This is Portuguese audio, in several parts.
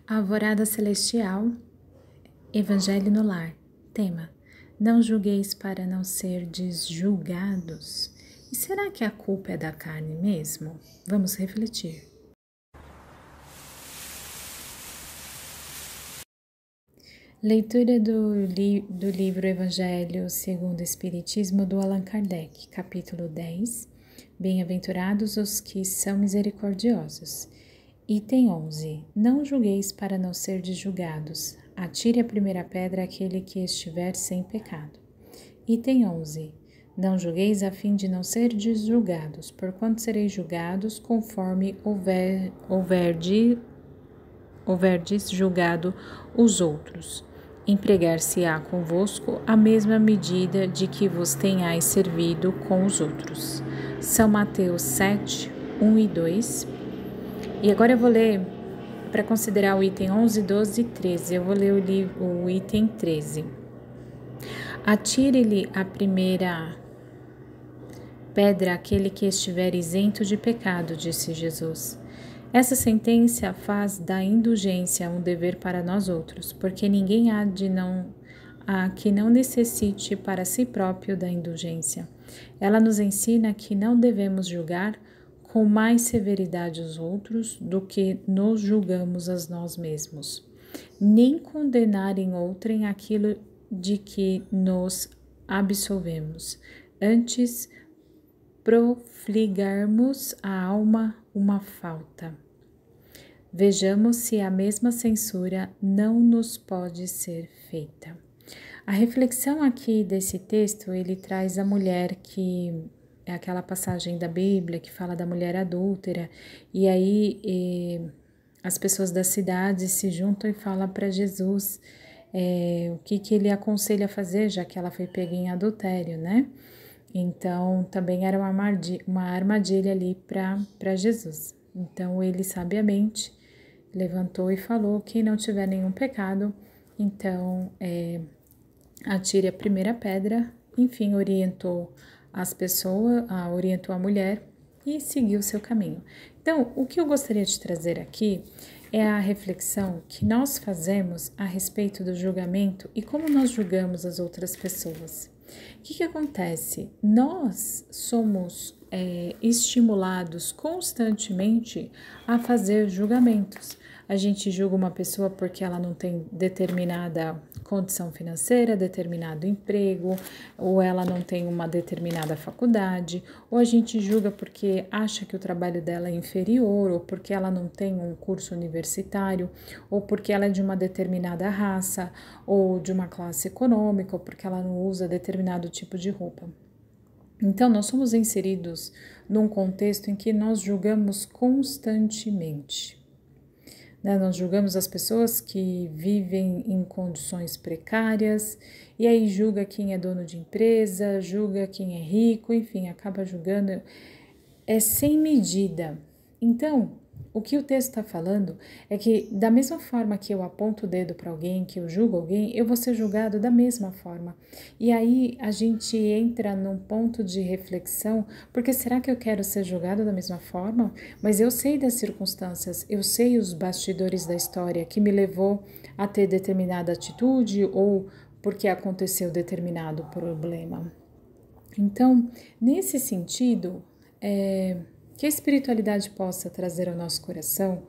Alvorada Celestial, Evangelho no Lar. Tema: não julgueis para não serdes julgados. E será que a culpa é da carne mesmo? Vamos refletir. Leitura do livro Evangelho segundo o Espiritismo do Allan Kardec, capítulo 10. Bem-aventurados os que são misericordiosos. Item 11. Não julgueis para não serdes julgados. Atire a primeira pedra aquele que estiver sem pecado. Item 11. Não julgueis a fim de não serdes julgados, porquanto sereis julgados conforme houverdes julgado os outros. Empregar-se-á convosco a mesma medida de que vos tenhais servido com os outros. São Mateus 7, 1 e 2. E agora eu vou ler, para considerar o item 11, 12 e 13, eu vou ler o item 13. Atire-lhe a primeira pedra aquele que estiver isento de pecado, disse Jesus. Essa sentença faz da indulgência um dever para nós outros, porque ninguém há que não necessite para si próprio da indulgência. Ela nos ensina que não devemos julgar com mais severidade os outros do que nos julgamos a nós mesmos, nem condenar em outrem aquilo de que nos absolvemos, antes profligarmos à alma uma falta. Vejamos se a mesma censura não nos pode ser feita. A reflexão aqui desse texto, ele traz a mulher que é aquela passagem da Bíblia que fala da mulher adúltera, e aí as pessoas da cidade se juntam e falam para Jesus o que ele aconselha a fazer, já que ela foi pega em adultério, né? Então, também era uma armadilha ali para Jesus. Então, ele sabiamente levantou e falou: quem não tiver nenhum pecado, então atire a primeira pedra. Enfim, orientou as pessoas, orientou a mulher e seguiu o seu caminho. Então, o que eu gostaria de trazer aqui é a reflexão que nós fazemos a respeito do julgamento e como nós julgamos as outras pessoas. O que acontece? Nós somos estimulados constantemente a fazer julgamentos. A gente julga uma pessoa porque ela não tem determinada condição financeira, determinado emprego, ou ela não tem uma determinada faculdade, ou a gente julga porque acha que o trabalho dela é inferior, ou porque ela não tem um curso universitário, ou porque ela é de uma determinada raça, ou de uma classe econômica, ou porque ela não usa determinado tipo de roupa. Então, nós somos inseridos num contexto em que nós julgamos constantemente. Nós julgamos as pessoas que vivem em condições precárias, e aí julga quem é dono de empresa, julga quem é rico, enfim, acaba julgando, sem medida. Então, o que o texto está falando é que, da mesma forma que eu aponto o dedo para alguém, que eu julgo alguém, eu vou ser julgado da mesma forma. E aí a gente entra num ponto de reflexão, porque será que eu quero ser julgado da mesma forma? Mas eu sei das circunstâncias, eu sei os bastidores da história que me levou a ter determinada atitude ou porque aconteceu determinado problema. Então, nesse sentido, que a espiritualidade possa trazer ao nosso coração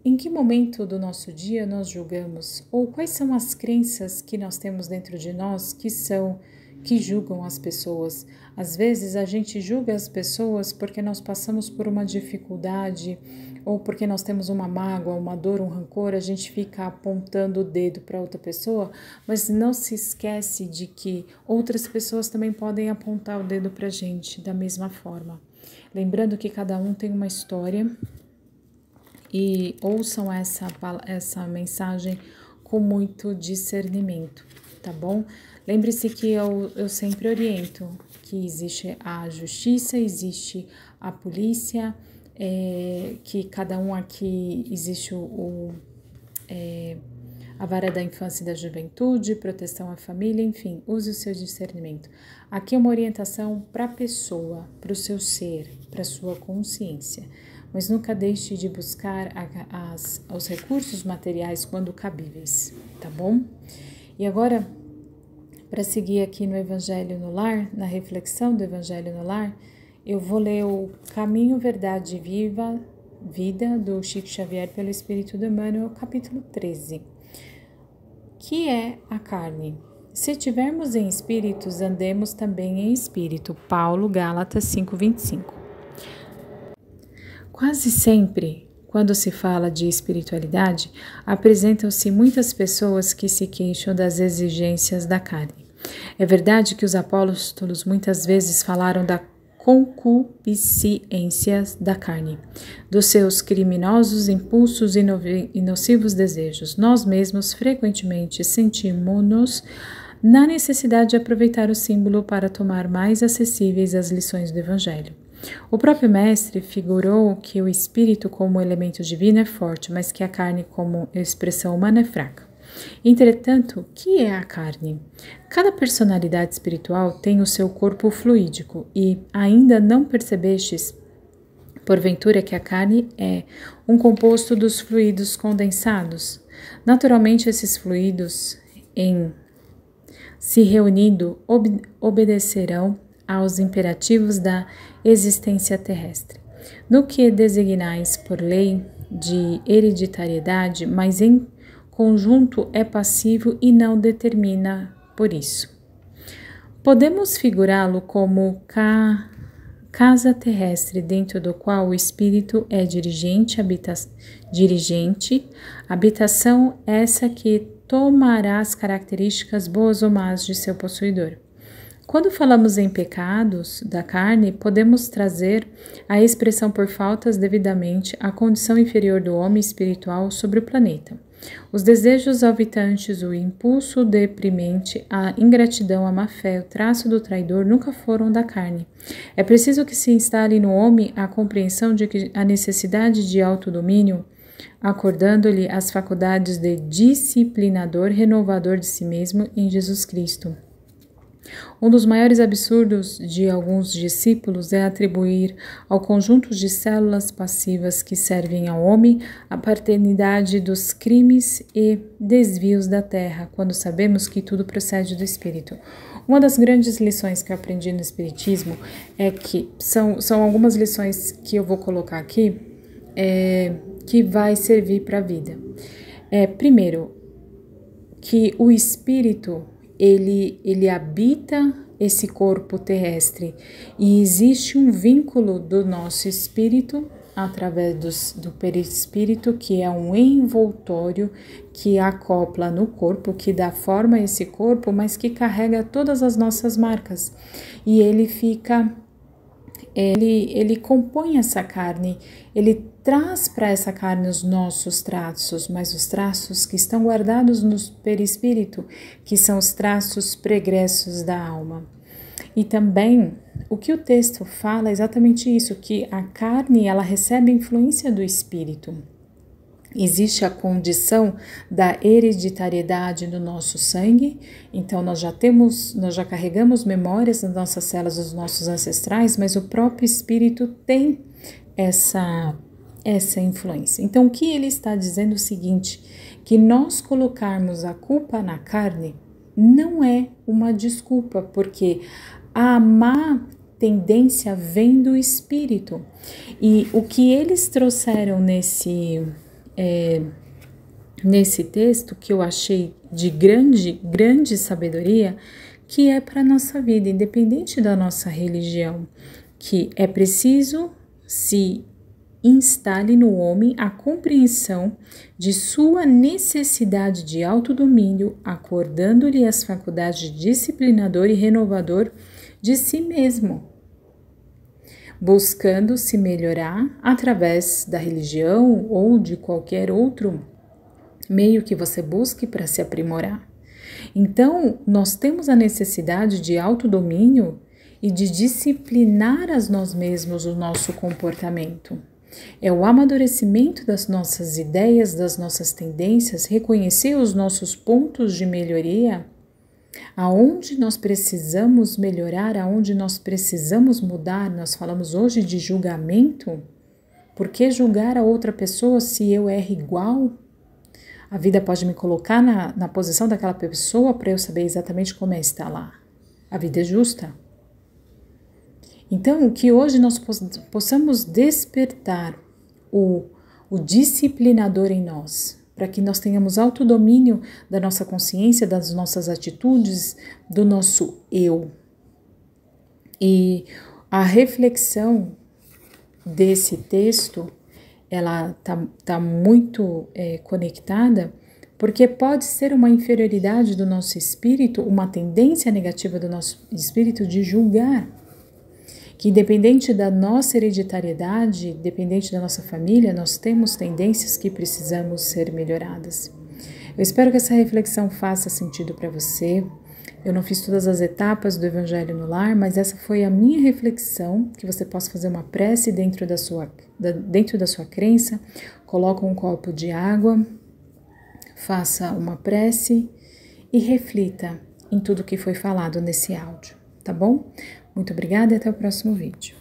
em que momento do nosso dia nós julgamos, ou quais são as crenças que nós temos dentro de nós que julgam as pessoas. Às vezes a gente julga as pessoas porque nós passamos por uma dificuldade ou porque nós temos uma mágoa, uma dor, um rancor, a gente fica apontando o dedo para outra pessoa, mas não se esquece de que outras pessoas também podem apontar o dedo para a gente da mesma forma. Lembrando que cada um tem uma história e ouçam essa mensagem com muito discernimento, tá bom? Lembre-se que eu sempre oriento que existe a justiça, existe a polícia, que cada um aqui existe a vara da infância e da juventude, proteção à família, enfim, use o seu discernimento. Aqui é uma orientação para a pessoa, para o seu ser, para a sua consciência. mas nunca deixe de buscar os recursos materiais quando cabíveis, tá bom? E agora, para seguir aqui no Evangelho no Lar, na reflexão do Evangelho no Lar, eu vou ler o Caminho, Verdade e Vida, do Chico Xavier pelo Espírito de Emmanuel, capítulo 13. Que é a carne? Se tivermos em espíritos, andemos também em espírito. Paulo, Gálatas 5:25. Quase sempre, quando se fala de espiritualidade, apresentam-se muitas pessoas que se queixam das exigências da carne. É verdade que os apóstolos muitas vezes falaram da concupiscência da carne, dos seus criminosos impulsos e nocivos desejos. Nós mesmos frequentemente sentimos-nos na necessidade de aproveitar o símbolo para tomar mais acessíveis as lições do Evangelho. O próprio Mestre figurou que o espírito como elemento divino é forte, mas que a carne como expressão humana é fraca. Entretanto, o que é a carne? Cada personalidade espiritual tem o seu corpo fluídico e ainda não percebestes, porventura, que a carne é um composto dos fluidos condensados? Naturalmente, esses fluidos, se reunindo, obedecerão aos imperativos da existência terrestre. No que designais por lei de hereditariedade, mas em conjunto é passivo e não determina por isso. Podemos figurá-lo como casa terrestre dentro do qual o espírito é dirigente, habitação essa que tomará as características boas ou más de seu possuidor. Quando falamos em pecados da carne, podemos trazer a expressão por faltas devidamente à condição inferior do homem espiritual sobre o planeta. Os desejos alvitantes, o impulso deprimente, a ingratidão, a má-fé, o traço do traidor nunca foram da carne. É preciso que se instale no homem a compreensão de que a necessidade de autodomínio, acordando-lhe as faculdades de disciplinador, renovador de si mesmo em Jesus Cristo. Um dos maiores absurdos de alguns discípulos é atribuir ao conjunto de células passivas que servem ao homem a paternidade dos crimes e desvios da terra, quando sabemos que tudo procede do espírito. Uma das grandes lições que eu aprendi no Espiritismo é que são algumas lições que eu vou colocar aqui que vai servir para a vida. Primeiro, que o espírito ele habita esse corpo terrestre e existe um vínculo do nosso espírito através do perispírito, que é um envoltório que acopla no corpo, que dá forma a esse corpo, mas que carrega todas as nossas marcas. E ele compõe essa carne, ele traz para essa carne os nossos traços, mas os traços que estão guardados no perispírito, que são os traços pregressos da alma. E também, o que o texto fala é exatamente isso, que a carne, ela recebe influência do espírito. Existe a condição da hereditariedade no nosso sangue, então nós já carregamos memórias das nossas células, dos nossos ancestrais, mas o próprio espírito tem essa influência. Então, o que ele está dizendo é o seguinte, que nós colocarmos a culpa na carne não é uma desculpa, porque a má tendência vem do espírito. E o que eles trouxeram nesse texto, que eu achei de grande sabedoria, que é para a nossa vida, independente da nossa religião, que é preciso se instale no homem a compreensão de sua necessidade de autodomínio, acordando-lhe as faculdades de disciplinador e renovador de si mesmo, buscando se melhorar através da religião ou de qualquer outro meio que você busque para se aprimorar. Então, nós temos a necessidade de autodomínio e de disciplinar a nós mesmos o nosso comportamento. É o amadurecimento das nossas ideias, das nossas tendências, reconhecer os nossos pontos de melhoria, aonde nós precisamos melhorar, aonde nós precisamos mudar. Nós falamos hoje de julgamento, Por que julgar a outra pessoa se eu erro igual? A vida pode me colocar na posição daquela pessoa para eu saber exatamente como é estar lá. A vida é justa. Então, que hoje nós possamos despertar o disciplinador em nós, para que nós tenhamos autodomínio da nossa consciência, das nossas atitudes, do nosso eu. E a reflexão desse texto, ela tá muito conectada, porque pode ser uma inferioridade do nosso espírito, uma tendência negativa do nosso espírito de julgar, que independente da nossa hereditariedade, independente da nossa família, nós temos tendências que precisamos ser melhoradas. Eu espero que essa reflexão faça sentido para você. Eu não fiz todas as etapas do Evangelho no Lar, mas essa foi a minha reflexão, que você possa fazer uma prece dentro da sua crença, coloca um copo de água, faça uma prece e reflita em tudo que foi falado nesse áudio, tá bom? Muito obrigada e até o próximo vídeo.